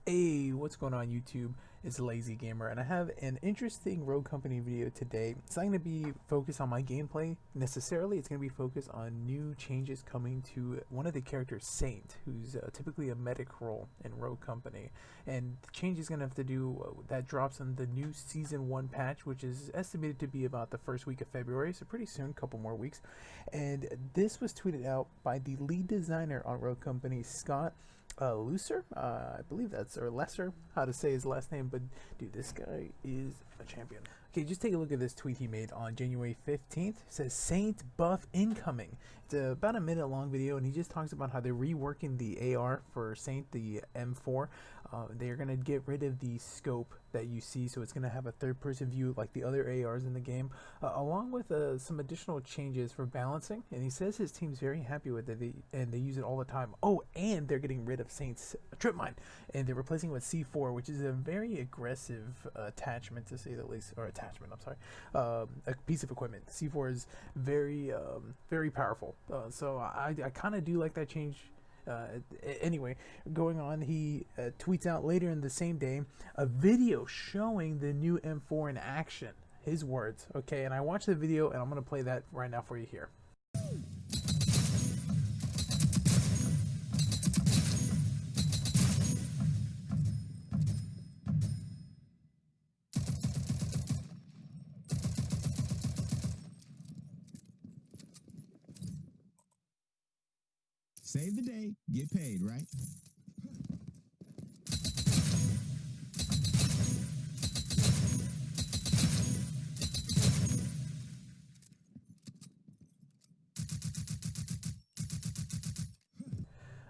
Hey, what's going on YouTube? It's Lazy Gamer, and I have an interesting Rogue Company video today. It's not going to be focused on my gameplay necessarily. It's going to be focused on new changes coming to one of the characters, Saint, who's typically a medic role in Rogue Company. And the change is going to have to do that drops on the new Season 1 patch, which is estimated to be about the first week of February, so pretty soon, a couple more weeks. And this was tweeted out by the lead designer on Rogue Company, Scott Looser, I believe that's, or Lesser, how to say his last name, but dude, this guy is a champion. Okay, just take a look at this tweet he made on January 15th. It says, Saint buff incoming. It's about a minute long video, and he just talks about how they're reworking the AR for Saint, the M4. They're going to get rid of the scope that you see, so it's going to have a third-person view like the other ARs in the game, along with some additional changes for balancing. And he says his team's very happy with it, and they use it all the time. Oh, and they're getting rid of Saint's trip mine, and they're replacing it with C4, which is a very aggressive attachment, to say the least, or attachment, I'm sorry, a piece of equipment. C4 is very, very powerful, so I kind of do like that change. Anyway, going on, he tweets out later in the same day a video showing the new M4 in action. His words, okay, and I watched the video, and I'm going to play that right now for you here. Save the day, get paid, right?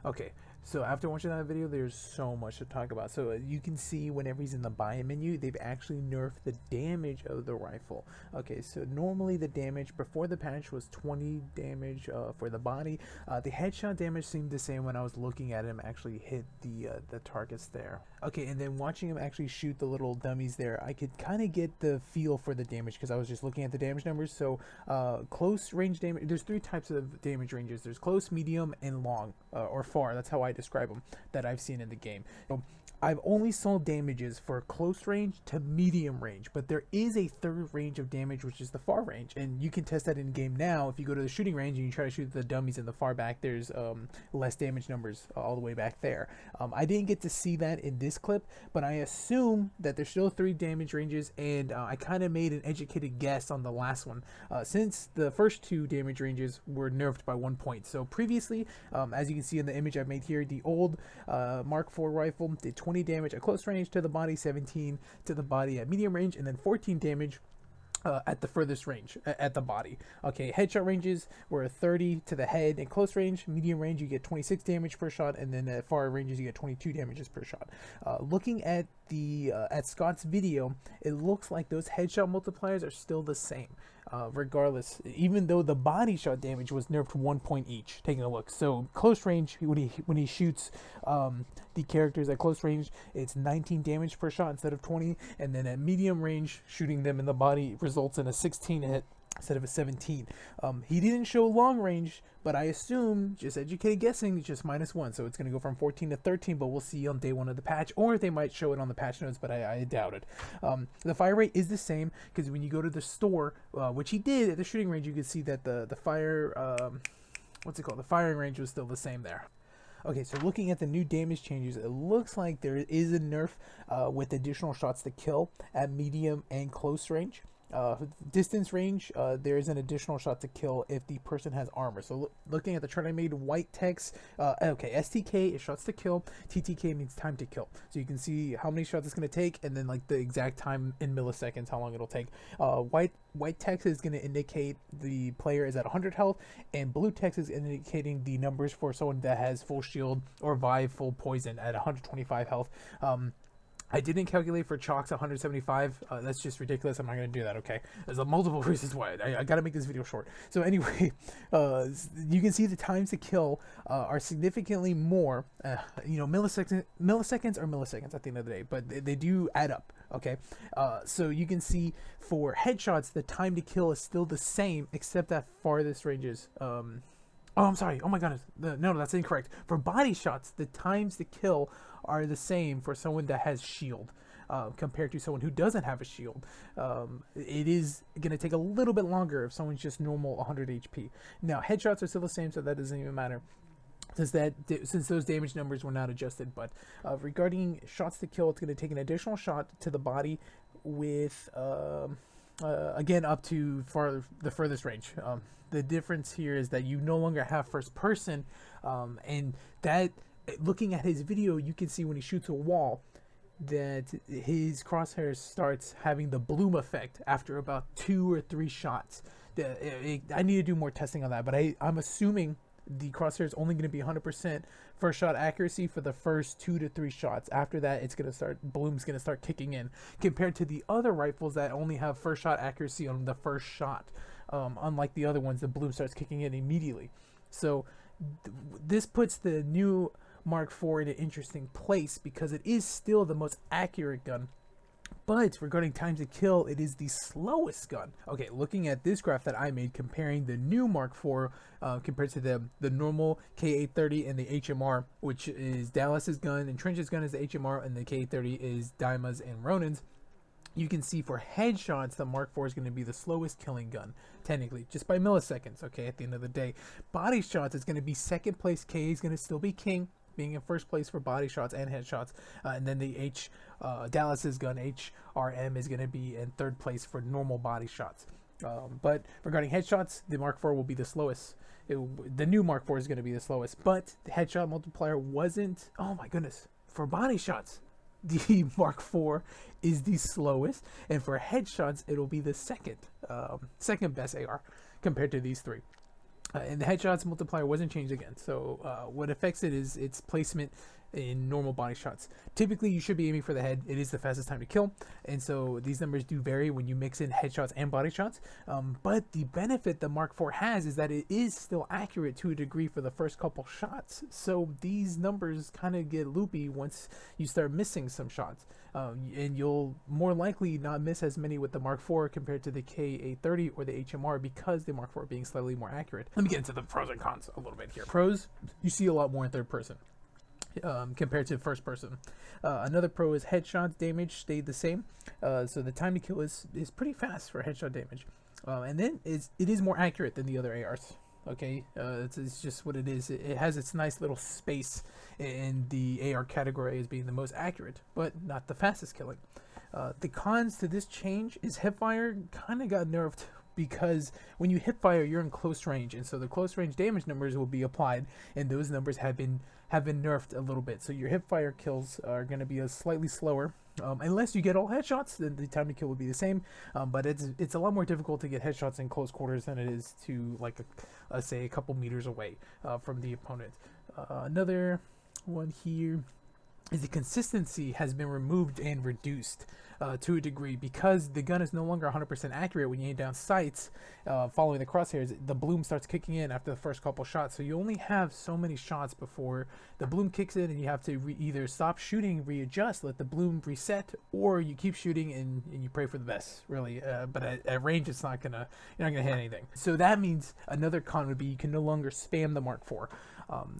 Okay, so after watching that video, there's so much to talk about. So you can see whenever he's in the buy menu, they've actually nerfed the damage of the rifle. Okay, so normally the damage before the patch was 20 damage for the body. The headshot damage seemed the same when I was looking at him actually hit the targets there. Okay, and then watching him actually shoot the little dummies there, I could kind of get the feel for the damage because I was just looking at the damage numbers. So close range damage, there's three types of damage ranges. There's close, medium, and long, or far. That's how I describe them that I've seen in the game. So I've only saw damages for close range to medium range, but there is a third range of damage, which is the far range, and you can test that in game now. If you go to the shooting range and you try to shoot the dummies in the far back, there's less damage numbers all the way back there. I didn't get to see that in this clip, but I assume that there's still three damage ranges, and I kind of made an educated guess on the last one, since the first two damage ranges were nerfed by 1 point. So previously, as you can see in the image I've made here, the old Mark IV rifle did 20 damage at close range to the body, 17 to the body at medium range, and then 14 damage at the furthest range at the body. Okay, headshot ranges were 30 to the head and close range. Medium range, you get 26 damage per shot, and then at far ranges, you get 22 damages per shot. Looking at the at Scott's video, it looks like those headshot multipliers are still the same, regardless. Even though the body shot damage was nerfed 1 point each. Taking a look, so close range, when he shoots the characters at close range, it's 19 damage per shot instead of 20, and then at medium range, shooting them in the body results in a 16 hit instead of a 17. He didn't show long range, but I assume, just educated guessing, it's just -1, so it's going to go from 14 to 13, but we'll see on day one of the patch, or they might show it on the patch notes, but I doubt it. The fire rate is the same, because when you go to the store, which he did at the shooting range, you can see that the fire, what's it called, the firing range was still the same there. Okay, so looking at the new damage changes, it looks like there is a nerf with additional shots to kill at medium and close range. Distance range, there is an additional shot to kill if the person has armor. So looking at the chart I made, white text, okay, STK is shots to kill, TTK means time to kill. So you can see how many shots it's going to take, and then like the exact time in milliseconds, how long it'll take. White text is going to indicate the player is at 100 health, and blue text is indicating the numbers for someone that has full shield or Vive full poison at 125 health. I didn't calculate for Chalk's 175. That's just ridiculous. I'm not going to do that, okay? There's multiple reasons why. I got to make this video short. So anyway, you can see the times to kill are significantly more. Milliseconds are milliseconds at the end of the day, but they do add up, okay? So you can see for headshots, the time to kill is still the same, except at farthest ranges. Oh, I'm sorry. Oh my goodness. No, that's incorrect. For body shots, the times to kill are the same for someone that has shield compared to someone who doesn't have a shield. It is going to take a little bit longer if someone's just normal 100 HP. Now, headshots are still the same, so that doesn't even matter since those damage numbers were not adjusted. But regarding shots to kill, it's going to take an additional shot to the body with again up to the furthest range. The difference here is that you no longer have first person, and that looking at his video, you can see when he shoots a wall that his crosshairs starts having the bloom effect after about 2 or 3 shots. I need to do more testing on that, but I'm assuming the crosshair is only going to be 100% first shot accuracy for the first 2 to 3 shots. After that, it's going to start, bloom's going to start kicking in, compared to the other rifles that only have first shot accuracy on the first shot. Unlike the other ones, the bloom starts kicking in immediately. So this puts the new Mark IV in an interesting place because it is still the most accurate gun. But regarding time to kill, it is the slowest gun. Okay, looking at this graph that I made comparing the new Mark IV compared to the normal K830 and the HMR, which is Dallas's gun and Trench's gun is the HMR, and the K830 is Daima's and Ronin's. You can see for headshots, the Mark IV is going to be the slowest killing gun, technically, just by milliseconds, okay, at the end of the day. Body shots is going to be second place. K is going to still be king, being in first place for body shots and headshots. And then the Dallas's gun, HRM, is going to be in third place for normal body shots. But regarding headshots, the Mark IV will be the slowest. The new Mark IV is going to be the slowest, but the headshot multiplier wasn't. Oh my goodness. For body shots, the Mark IV is the slowest, and for headshots, it'll be the second best AR compared to these three. And the headshots multiplier wasn't changed again. So what affects it is its placement in normal body shots. Typically, you should be aiming for the head. It is the fastest time to kill. And so these numbers do vary when you mix in headshots and body shots. But the benefit the Mark IV has is that it is still accurate to a degree for the first couple shots. So these numbers kind of get loopy once you start missing some shots. And you'll more likely not miss as many with the Mark IV compared to the K830 or the HMR because the Mark IV being slightly more accurate. Let me get into the pros and cons a little bit here. Pros, you see a lot more in third person compared to first person. Another pro is headshot damage stayed the same. So the time to kill is pretty fast for headshot damage. And then it is more accurate than the other ARs. Okay, it's just what it is. It has its nice little space in the AR category as being the most accurate, but not the fastest killing. The cons to this change is hipfire kind of got nerfed because when you hipfire, you're in close range, and so the close range damage numbers will be applied, and those numbers have been nerfed a little bit. So your hipfire kills are going to be a slightly slower. Unless you get all headshots, then the time to kill will be the same. But it's a lot more difficult to get headshots in close quarters than it is to, like, let's say, a couple meters away from the opponent. Another one here is the consistency has been removed and reduced to a degree because the gun is no longer 100% accurate when you aim down sights following the crosshairs. The bloom starts kicking in after the first couple shots, so you only have so many shots before the bloom kicks in, and you have to either stop shooting, readjust, let the bloom reset, or you keep shooting and you pray for the best, really. But at range, you're not gonna hit anything. So that means another con would be you can no longer spam the Mark IV.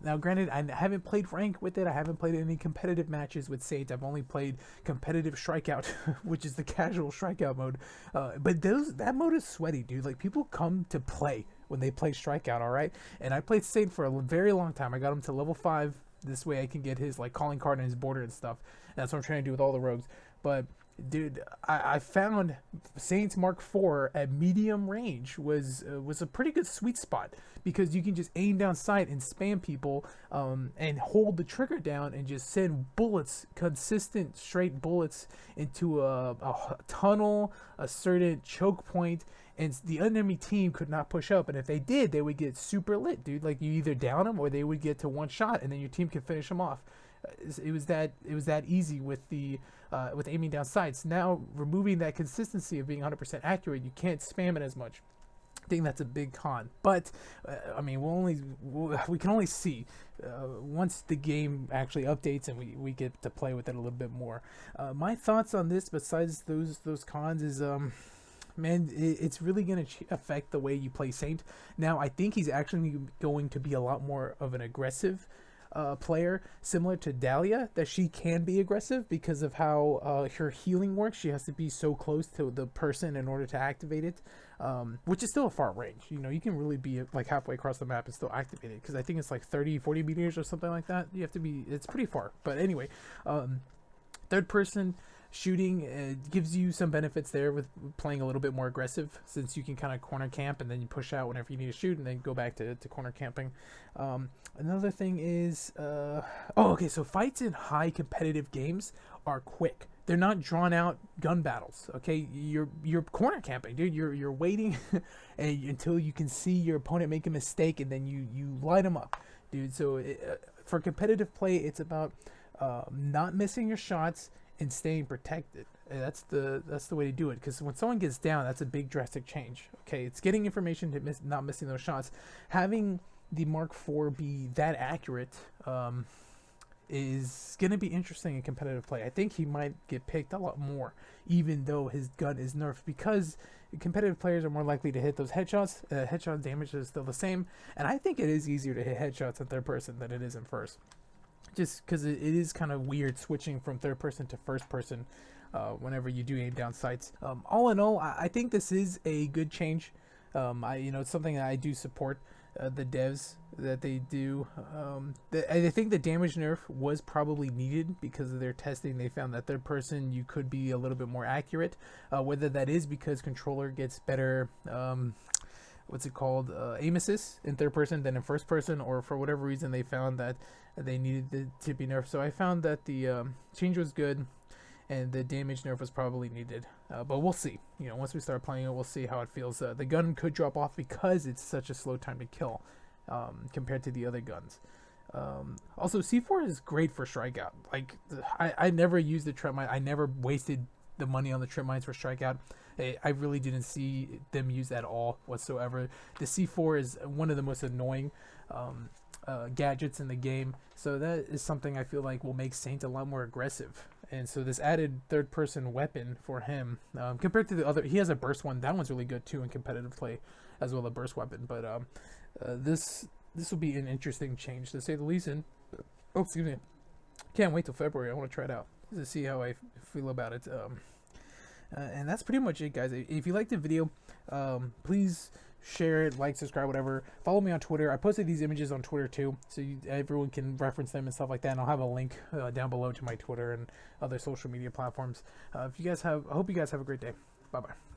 Now, granted, I haven't played rank with it. I haven't played any competitive matches with Sage. I've only played competitive strikeout, which is the casual strikeout mode. But that mode is sweaty, dude. Like, people come to play when they play strikeout, all right? And I played Sage for a very long time. I got him to level 5. This way I can get his, like, calling card and his border and stuff. That's what I'm trying to do with all the rogues. But dude, I found Saints Mark IV at medium range was a pretty good sweet spot because you can just aim down sight and spam people and hold the trigger down and just send bullets, consistent straight bullets into a tunnel, a certain choke point, and the enemy team could not push up. And if they did, they would get super lit, dude. Like, you either down them or they would get to one shot, and then your team could finish them off. It was that easy with aiming down sights. Now, removing that consistency of being 100% accurate, you can't spam it as much. I think that's a big con. But I mean, we can only see once the game actually updates and we get to play with it a little bit more. My thoughts on this, besides those cons, is man, it's really going to affect the way you play Saint. Now, I think he's actually going to be a lot more of an aggressive player, similar to Dahlia, that she can be aggressive because of how her healing works. She has to be so close to the person in order to activate it, which is still a far range. You know, you can really be like halfway across the map and still activate it, because I think it's like 30-40 meters or something like that. You have to be, it's pretty far. But anyway, third person shooting gives you some benefits there with playing a little bit more aggressive, since you can kind of corner camp and then you push out whenever you need to shoot and then go back to corner camping. Another thing is okay, so fights in high competitive games are quick. They're not drawn out gun battles. Okay, you're corner camping, dude. You're waiting until you can see your opponent make a mistake, and then you light them up, dude. So for competitive play, it's about not missing your shots and staying protected. That's the way to do it, because when someone gets down, that's a big drastic change. Okay, it's getting information to not missing those shots. Having the Mark IV be that accurate is going to be interesting in competitive play. I think he might get picked a lot more, even though his gun is nerfed, because competitive players are more likely to hit those headshots. Headshot damage is still the same, and I think it is easier to hit headshots in third person than it is in first, just because it is kind of weird switching from third person to first person whenever you do aim down sights. All in all, I think this is a good change. It's something that I do support. The devs that they do. I think the damage nerf was probably needed, because of their testing. They found that third person you could be a little bit more accurate, whether that is because controller gets better aim assist in third person than in first person, or for whatever reason they found that they needed it to be nerfed. So I found that the change was good, and the damage nerf was probably needed, but we'll see. You know, once we start playing it, we'll see how it feels. The gun could drop off because it's such a slow time to kill compared to the other guns. Also, C4 is great for strikeout. Like, I never used the trip mine. I never wasted the money on the trip mines for strikeout. I really didn't see them used at all whatsoever. The C4 is one of the most annoying gadgets in the game, so that is something I feel like will make Saint a lot more aggressive. And so this added third person weapon for him, compared to the other, he has a burst one. That one's really good too in competitive play, as well, a burst weapon. But this will be an interesting change, to say the least. And excuse me, can't wait till February. I want to try it out to see how I feel about it. And that's pretty much it, guys. If you liked the video, please share it, like, subscribe, whatever. Follow me on Twitter. I posted these images on Twitter too, so everyone can reference them and stuff like that. And I'll have a link down below to my Twitter and other social media platforms. I hope you guys have a great day. Bye bye.